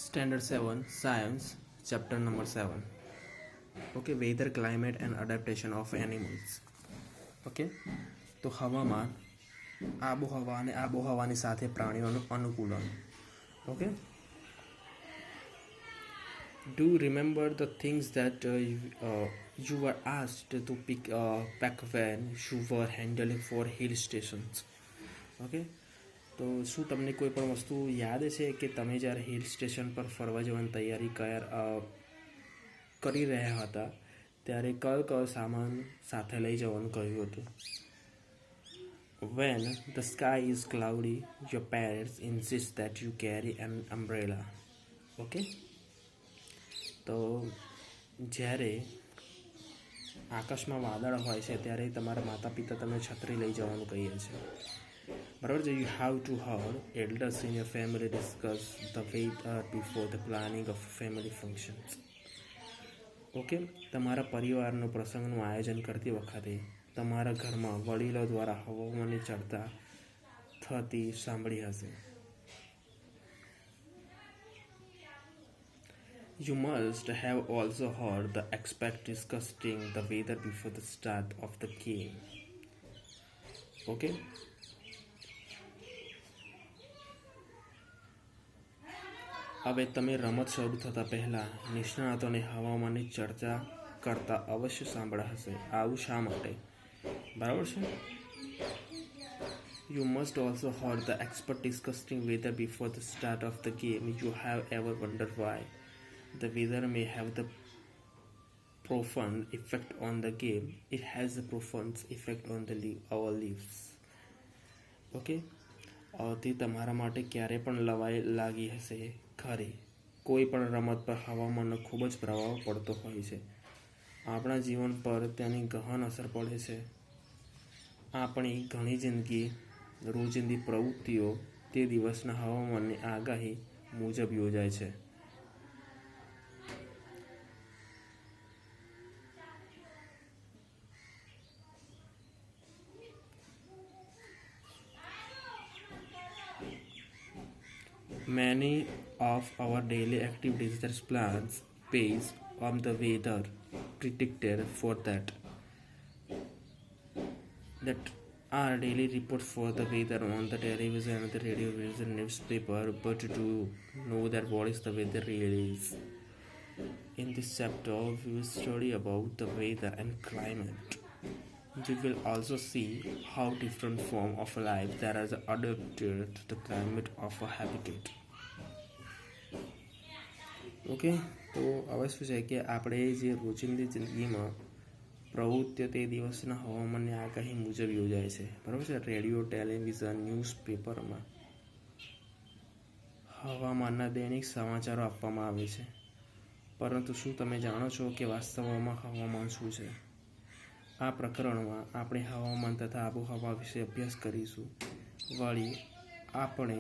Standard 7 Science Chapter number 7. Okay, weather, climate and adaptation of animals. Okay, તો હવામાન, આબોહવા અને આબોહવાની સાથે પ્રાણીઓનું અનુકૂલન. Okay, do you remember the things that you were asked to pack when you were handling for hill stations? Okay, તો શું તમને કોઈ પણ વસ્તુ યાદ છે કે તમે જ્યારે હિલ સ્ટેશન પર ફરવા જવાની તૈયારી કરી રહ્યા હતા ત્યારે કયો સામાન સાથે લઈ જવાનું કહ્યું હતું? When the sky is cloudy, your parents insist that you carry an umbrella. Okay? તો જ્યારે આકાશમાં વાદળ હોય છે ત્યારે તમારા માતા પિતા તમને છત્રી લઈ જવાનું કહીએ છે. બરાબર છે. You have to hear elders in your family discuss the weather before the planning of family functions. Okay, તમારા પરિવારનો પ્રસંગનું આયોજન કરતી વખતે તમારા ઘરમાં વડીલો દ્વારા હવામાનની ચર્ચા થતી સાંભળી હશે. You must have also heard the experts discussing the weather before the start of the game. Okay? હવે તમે રમત શરૂ થતાં પહેલાં નિષ્ણાતોને હવામાનની ચર્ચા કરતા અવશ્ય સાંભળ્યા હશે. આવું શા માટે? બરાબર છે. You must also heard the expert discussing weather before the start of the game. You have ever wondered why the weather may have the profound effect on the game? It has a profound effect on our lives. Okay? તે તમારા માટે ક્યારે પણ લાગી હશે ખરી. કોઈ પણ રમત પર હવામાનનો ખૂબ જ પ્રભાવ પડતો હોય છે. આપણા જીવન પર તેની ગહન અસર પડે છે. આપણી ઘણી રોજિંદી પ્રવૃત્તિઓ તે દિવસના હવામાનની આગાહી મુજબ યોજાય છે. Many of our daily activities are plans based on the weather predicted for that are daily report for the weather on the television and the radio and newspaper. But do you know that what is the weather really is? In this chapter we will study about the weather and climate. We will also see how different forms of life that are adapted to the climate of a habitat. Okay, તો હવે શું છે કે આપણે જે રોજિંદી જિંદગીમાં પ્રવૃત્તિઓ તે દિવસના હવામાનની આગાહી મુજબ યોજાય છે. બરાબર છે. રેડિયો, ટેલિવિઝન, ન્યૂઝપેપરમાં હવામાનના દૈનિક સમાચારો આપવામાં આવે છે. પરંતુ શું તમે જાણો છો કે વાસ્તવમાં હવામાન શું છે? આ પ્રકરણમાં આપણે હવામાન તથા આબોહવા વિશે અભ્યાસ કરીશું. વળી આપણે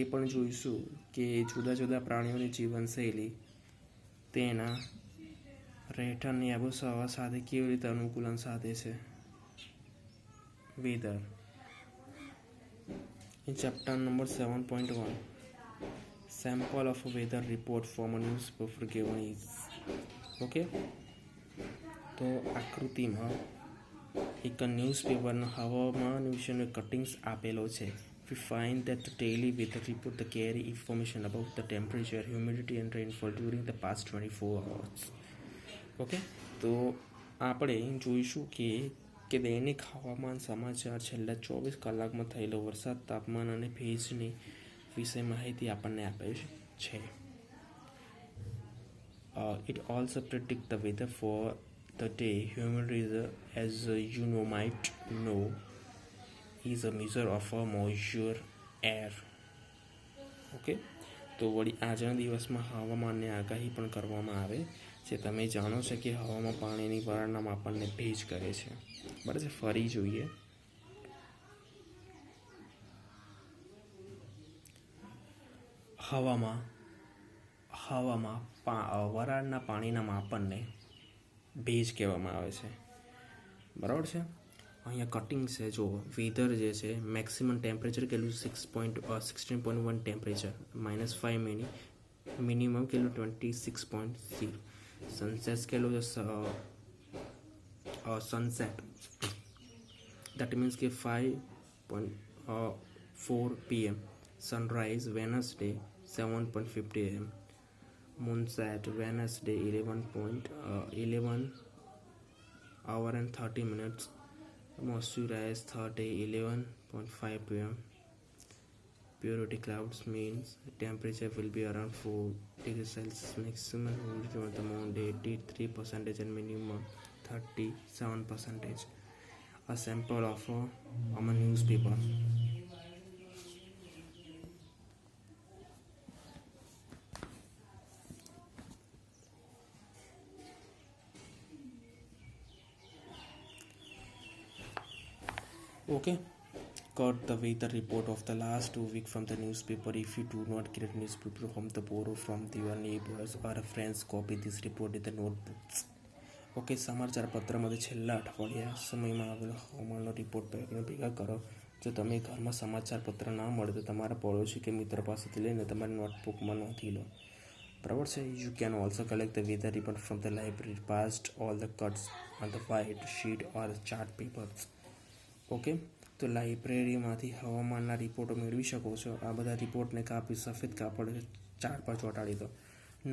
એ પણ જોઈશું કે જુદા જુદા પ્રાણીઓની જીવનશૈલી તેના રહેઠાણની આબોહવા સાથે કેવી રીતે અનુકૂલન સાધે છે. Weather. In chapter number 7.1, sample of a weather report from a newspaper given is. Okay? તો આકૃતિમાં એક ન્યૂઝપેપરના હવામાન વિશેનો કટિંગ્સ આપેલો છે. We find that the daily weather report carry information about the temperature, humidity and rainfall during the past 24 hours. Okay? તો આપણે જોઈશું કે દૈનિક હવામાન સમાચાર છેલ્લા 24 કલાકમાં થયેલો વરસાદ, તાપમાન અને ભેજની વિશે માહિતી આપણને આપે છે. It also predict the weather for the day. Humidity, as you might know, is a measure of a moisture air. Okay, તો વળી આજના દિવસમાં હવામાનની આગાહી પણ કરવામાં આવે છે. તમે જાણો છો કે હવામાં પાણીની વરાળના માપનને ભેજ કરે છે. બરાબર છે. ફરી જોઈએ. હવામાં વરાળના પાણીના માપનને ભેજ કહેવામાં આવે છે. બરાબર છે. અહીંયા કટિંગ છે જો વેધર જે છે મેક્સિમમ ટેમ્પરેચર કેટલું 16.1 ટેમ્પરેચર -5 મિનિમમ કેટલું 26.0 સનસેટ કેટલું છે સનસેટ that means કે 5.4 PM sunrise Wednesday 7.50 AM moonset Wednesday 11 hour and 30 minutes moisturize Thursday 11.5 PM purity clouds means temperature will be around 4 degrees Celsius maximum humidity on the Monday 83% and minimum 37%. A sample of a newspaper. Okay, got the weather report of the last 2 weeks from the newspaper. If you do not get newspaper from the borrow from your neighbors or friends, copy this report in the notebooks. Okay, સમાચાર પત્રમાંથી છેલ્લા અઠવાડિયા સમયમાં આવેલો હવામાનનો report ભેગા કરો. જો તમે ઘરમાં સમાચાર પત્ર ના મળે તો તમારા પડોશી કે મિત્ર પાસેથી લઈને તમારી નોટબુકમાં નોંધી લો. બરાબર છે. You can also collect the weather report from the library past all the cuts on the white sheet or chart papers. Okay, તો લાઇબ્રેરીમાંથી હવામાનના રિપોર્ટો મેળવી શકો છો. આ બધા રિપોર્ટને કાપી સફેદ કાપડ ચાર્ટ પર ચોંટાડી દો.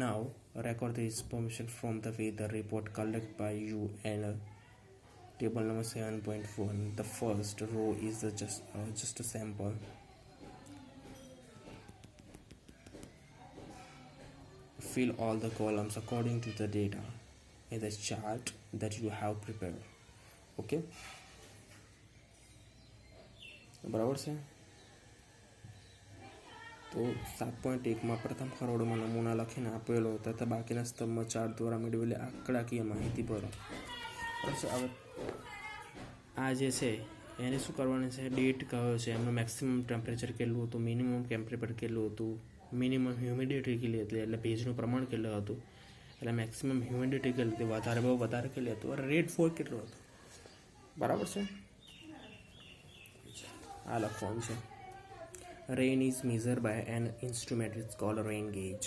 Now, record the information from the weather report collected by you and table number 7.1. The first row is just a sample. Fill all the columns according to the data in the chart that you have prepared. Okay? બરાબર છે. તો 7.1માં પ્રથમ ખરડમાં નમૂના લખીને આપેલો તથા બાકીના સ્તંભમાં chart દ્વારા મેળવેલી આંકડાકીય માહિતી ભરો. હવે આ જે છે એને શું કરવાનું છે, ડેટ કયો છે, એમનું મેક્સિમમ ટેમ્પરેચર કેટલું હતું, મિનિમમ ટેમ્પરેચર કેટલું હતું, મિનિમમ હ્યુમિડિટી કેટલી હતી એટલે ભેજનું પ્રમાણ કેટલું હતું, એટલે મેક્સિમમ હ્યુમિડિટી કેટલી હતી, વધારે બહુ વધારે કેટલી હતું, અને રેનફોલ કેટલું હતું. બરાબર છે. આ લખવાનું છે. Rain is measured by an instrument. It's called a rain gauge.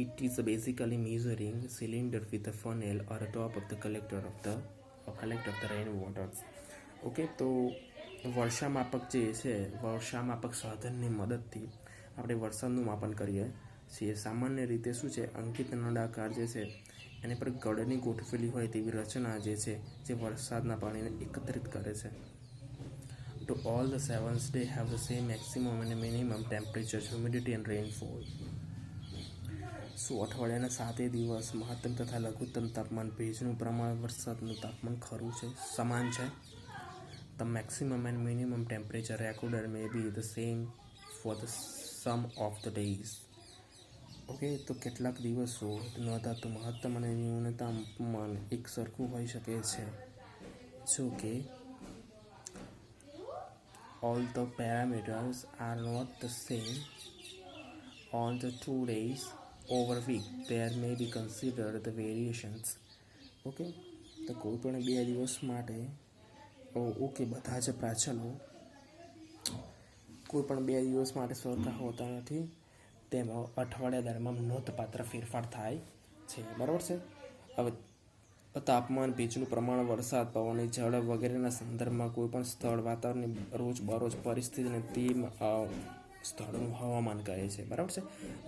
It is basically measuring cylinder with a funnel or a top of the collector of the rain waters. Okay, તો વર્ષામાપક જે છે વર્ષામાપક સાધનની મદદથી આપણે વરસાદનું માપન કરીએ છીએ. સામાન્ય રીતે શું છે, અંકિત નળાકાર જે છે એની પર ગળની ગોઠવેલી હોય તેવી રચના જે છે જે વરસાદના પાણીને એકત્રિત કરે છે. To all the 7 days have the same maximum and minimum temperature, humidity and rainfall. અઠવાડિયાના 7 દિવસ મહત્તમ તથા લઘુત્તમ તાપમાન, ભેજનું પ્રમાણ, વરસાદનું તાપમાન ખરું છે, સમાન છે. The maximum and minimum temperature recorded may be the same for the sum of the days. Okay, તો કેટલાક દિવસો નોંધાતું મહત્તમ અને ન્યૂનતમ તાપમાન એક સરખું હોઈ શકે છે. જો કે all the parameters are not the same on the 2 days over week. There may be considered the variations. Okay, તો કોઈ પણ 2 દિવસ માટે ઓકે બધા જ પ્રાચલો કોઈ પણ 2 દિવસ માટે સરખા હોતા નથી. તેમાં અઠવાડિયા દરમિયાન નોંધપાત્ર ફેરફાર થાય છે. બરાબર છે. હવે તાપમાન, ભેજનું પ્રમાણ, વરસાદ, પવનની ઝડપ વગેરેના સંદર્ભમાં કોઈપણ સ્થળ વાતાવરણની રોજબરોજ પરિસ્થિતિને તે સ્થળનું હવામાન કહે છે. બરાબર છે.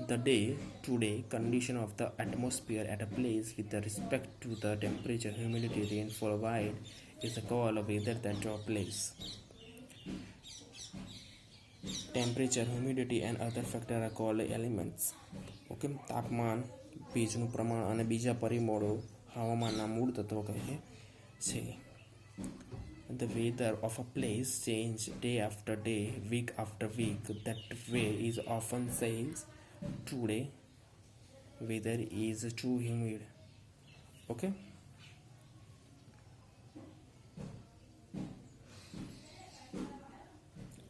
The day to day condition of the atmosphere at a place with respect to the temperature, humidity, rainfall, wide is a call of weather that of place. Temperature, humidity and other factor are called elements. Okay, તાપમાન, ભેજનું પ્રમાણ અને બીજા પરિબળો હવામાનના મૂળ તત્વો કહે છે. The weather of a place changes day after day, week after week. That way is often says today weather is too humid. Okay.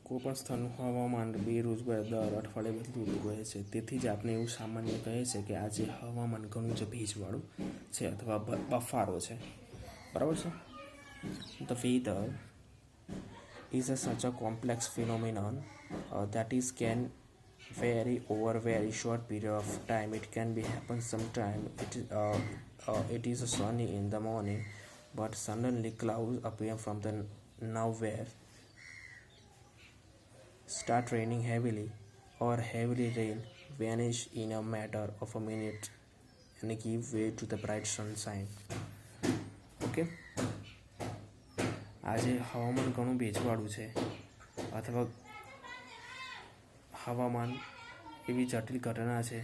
કોઈપણ સ્થળનું હવામાન બેરોજગાર દર અઠવાડિયે બદલતું રહે છે. તેથી જ આપણે એવું સામાન્ય કહે છે કે આજે હવામાન ઘણું જ ભેજવાળું છે અથવા બફારો છે. બરાબર છે. The weather is such a complex phenomenon that is can vary over very short period of time. It can be happen sometime. It is sunny in the morning, but suddenly clouds appear from the nowhere, start raining heavily, or heavily rain vanish in a matter of a minute and give way to the bright sunshine. Okay. આજે હવામાન ઘણું ભેજવાળું છે અથવા હવામાન એવી જટિલ ઘટના છે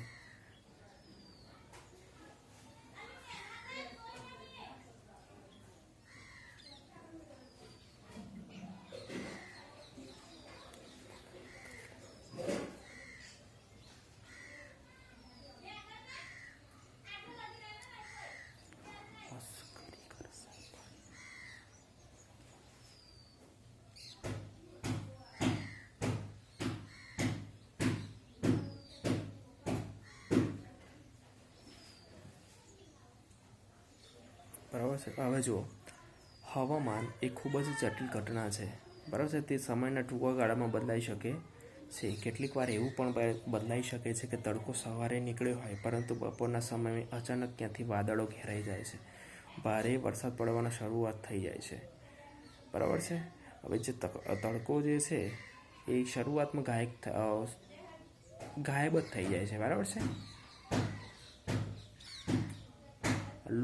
બરાબર છે. હવે જુઓ, હવામાન એ ખૂબ જ જટિલ ઘટના છે. બરાબર છે. તે સમયના ટૂંકા ગાળામાં બદલાઈ શકે છે. કેટલીક વાર એવું પણ બદલાઈ શકે છે કે તડકો સવારે નીકળ્યો હોય પરંતુ બપોરના સમયે અચાનક ક્યાંથી વાદળો ઘેરાઈ જાય છે, ભારે વરસાદ પડવાની શરૂઆત થઈ જાય છે. બરાબર છે. હવે જે તડકો જે છે એ શરૂઆતમાં ગાયબ જ થઈ જાય છે. બરાબર છે.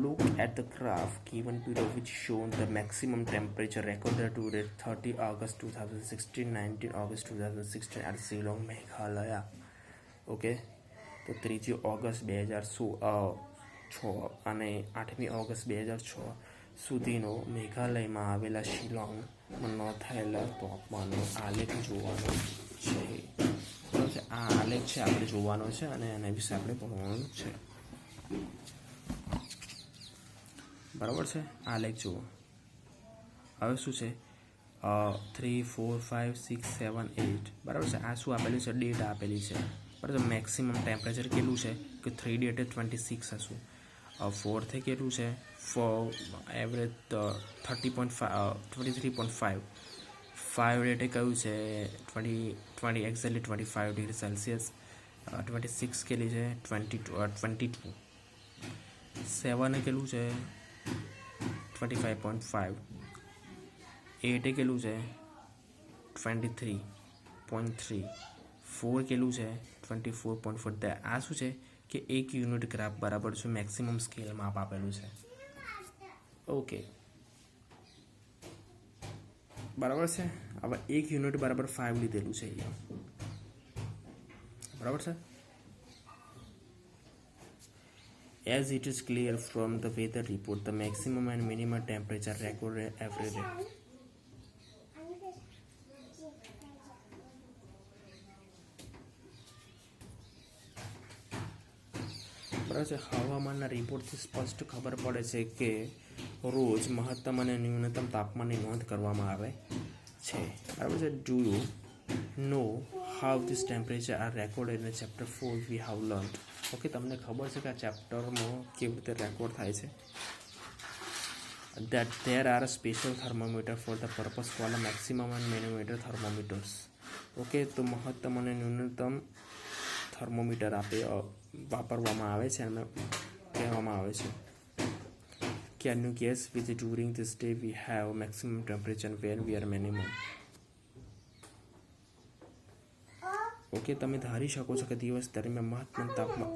Look at the graph given below, which shows the maximum temperature recorded during 30 August 2016, 19 August 2016 at Shillong, Meghalaya. Okay, તો 3 ઓગસ્ટ 2006 અને 8મી ઓગસ્ટ 2006 સુધીનો મેઘાલયમાં આવેલા શિલોંગમાં નોંધાયેલા તાપમાનનો આલેખ જોવાનો છે. આ આલેખ છે આપણે જોવાનો છે અને એના વિશે આપણે ભણવાનું છે. બરાબર છે. આલેખ જુઓ. હવે શું છે 3, 4, 5, 6, 7, 8. બરાબર છે. આ શું આપેલું છે? ડેટ આપેલી છે. બરાબર. મેક્સિમમ ટેમ્પરેચર કેટલું છે કે 3 ડેટે 26 હશું. 4 કેટલું છે? એવરેજ 23.5. 5 ડેટે કયું છે? 20 એક્ઝેક્ટલી 25 ડિગ્રી સેલ્સિયસ. 26 કેટલી છે? 22. 7 કેટલું છે? 25.5. 8 કેટલું છે? 23.3. 4 કેટલું છે? 24.4. આ શું છે કે એક યુનિટ ગ્રાફ બરાબર છે મેક્સિમમ સ્કેલ માપ આપેલું છે. ઓકે, બરાબર છે. હવે એક યુનિટ બરાબર 5 લીધેલું છે અહીંયા. બરાબર છે. As it is clear from the weather report, the maximum and minimum temperature recorded every day. બરાબર છે. હવામાનના રિપોર્ટથી સ્પષ્ટ ખબર પડે છે કે રોજ મહત્તમ અને ન્યૂનતમ તાપમાનની નોંધ કરવામાં આવે છે. બરાબર છે. Do you know how this temperature are recorded in chapter 4 we have learned. Okay, તમને ખબર છે કે આ ચેપ્ટરમાં કેવી રીતે રેકોર્ડ થાય છે. that there are a special thermometer for the purpose called a maximum and minimum thermometers. Okay, તો મહત્તમ અને ન્યૂનતમ થર્મોમીટર વાપરવામાં આવે છે અને કહેવામાં આવે છે. Can you guess which during this day we have maximum temperature when we are minimum? Okay, તમે ધારી શકો છો કે દિવસ દરમિયાન મહત્તમ તાપમાન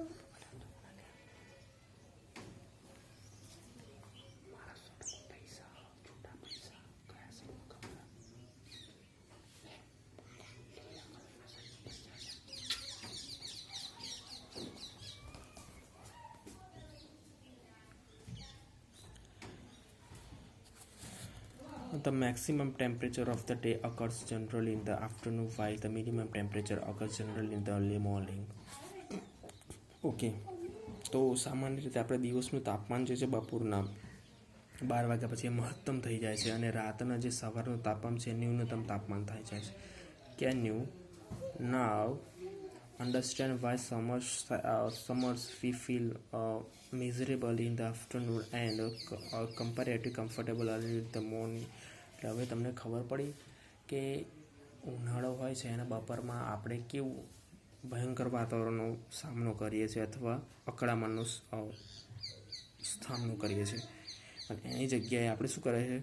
The maximum temperature of the day occurs generally in the afternoon, while the minimum temperature occurs generally in the early morning. Okay, તો સામાન્ય રીતે આપણે દિવસનું તાપમાન જે છે બપોરના 12 વાગ્યા પછી મહત્તમ થઈ જાય છે અને રાતના જે સવારનું તાપમાન છે ન્યૂનતમ તાપમાન થઈ જાય છે. Can you now understand why summers we feel miserable in the afternoon and comparatively comfortable early in the morning. એટલે હવે તમને ખબર પડી કે ઉનાળો હોય છે એના બપોરમાં આપણે કેવું ભયંકર વાતાવરણનો સામનો કરીએ છીએ અથવા અકળામણનો સામનો કરીએ છીએ, અને એની જગ્યાએ આપણે શું કરે છે,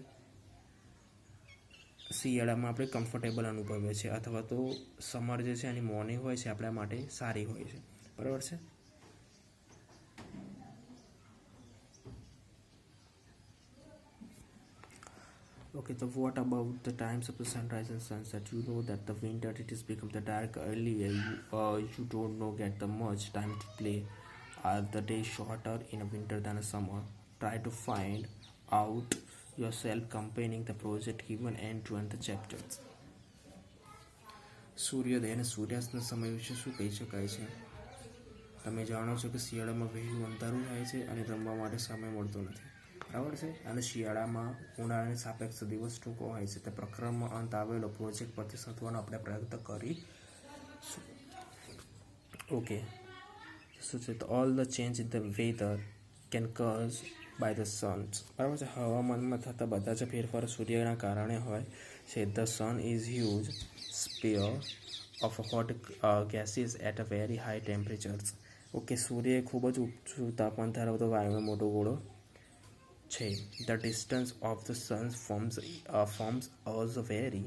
શિયાળામાં આપણે કમ્ફર્ટેબલ અનુભવીએ છીએ, અથવા તો સમર જે છે એની મોર્નિંગ હોય છે આપણા માટે સારી હોય છે. બરાબર છે. Okay, so what about the times of the sunrise and sunset? You know that the winter it is become the dark earlier. You don't know get the much time to play. Are the days shorter in a winter than a summer? Try to find out yourself comparing the project given and to end the chapters. સૂર્યોદય અને સૂર્યાસ્તના સમય વિશે શું કહી શકાય છે? તમે જાણો છો કે શિયાળામાં વહેલું અંધારું થાય છે અને રમવા માટે સમય મળતો નથી. બરાબર છે. અને શિયાળામાં ઉનાળાની સાપેક્ષ દિવસ ટૂંકો હોય છે. તે પ્રકરણમાં અંત આવેલો પ્રોજેક્ટ પરથી શોધવાનો આપણે પ્રયત્ન કરીશું. ઓકે, શું છે? તો all the change in the weather can cause by the suns. બરાબર છે. હવામાનમાં થતા બધા જ ફેરફારો સૂર્યના કારણે હોય છે. The sun is huge sphere of hot gases at a very high temperatures. Okay, સૂર્ય ખૂબ જ ઊંચું તાપમાન ધરાવતો વાયુનો મોટો ગોળો છે. The distance of the sun forms us very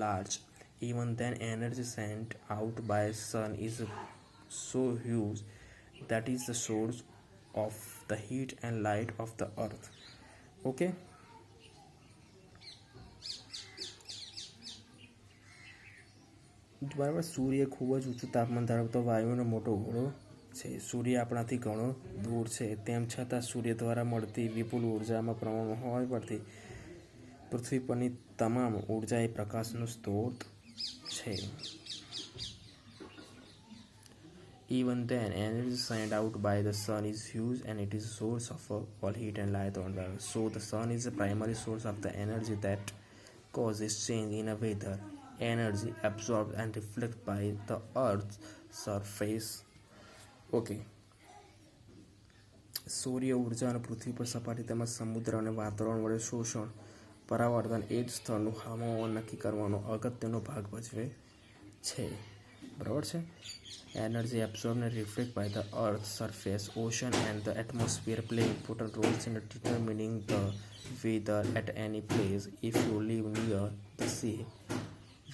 large. Even then, energy sent out by sun is so huge that is the source of the heat and light of the earth. Okay. બરાબર. સૂર્ય ખૂબ જ ઊંચું તાપમાન ધરાવતો વાયુનો મોટો ગોળો છે. સૂર્ય આપણાથી ઘણો દૂર છે, તેમ છતાં સૂર્ય દ્વારા મળતી વિપુલ ઉર્જામાં પ્રમાણમાં હોવા પરથી પૃથ્વી પરની તમામ ઉર્જા એ પ્રકાશનો સ્ત્રોત છે. Even then, energy sent out by the sun is huge and it is a source of all heat and light on the earth. So the sun is the primary source of the energy that causes change in a weather. Energy absorbed and reflected by the earth's surface. Okay, સૂર્ય ઉર્જા અને પૃથ્વી પર સપાટી તેમજ સમુદ્ર અને વાતાવરણ વડે શોષણ પરાવર્તન એ જ સ્થળનું હવામાન નક્કી કરવાનો અગત્યનો ભાગ ભજવે છે. બરાબર છે. Energy absorb and reflected by the earth's surface, ocean and the atmosphere play important roles in determining the weather at any place. If you live near the sea,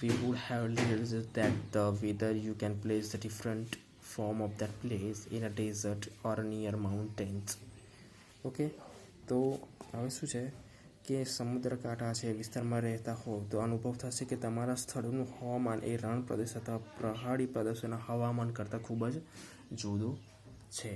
we would have realized that the weather you can place the different form of that place in a desert or near mountains. Okay, તો હવે શું છે કે સમુદ્ર કાંઠા છે વિસ્તારમાં રહેતા હો તો અનુભવ થશે કે તમારા સ્થળનું હવામાન એ રણ પ્રદેશ અથવા પહાડી પ્રદેશોના હવામાન કરતાં ખૂબ જ જુદું છે.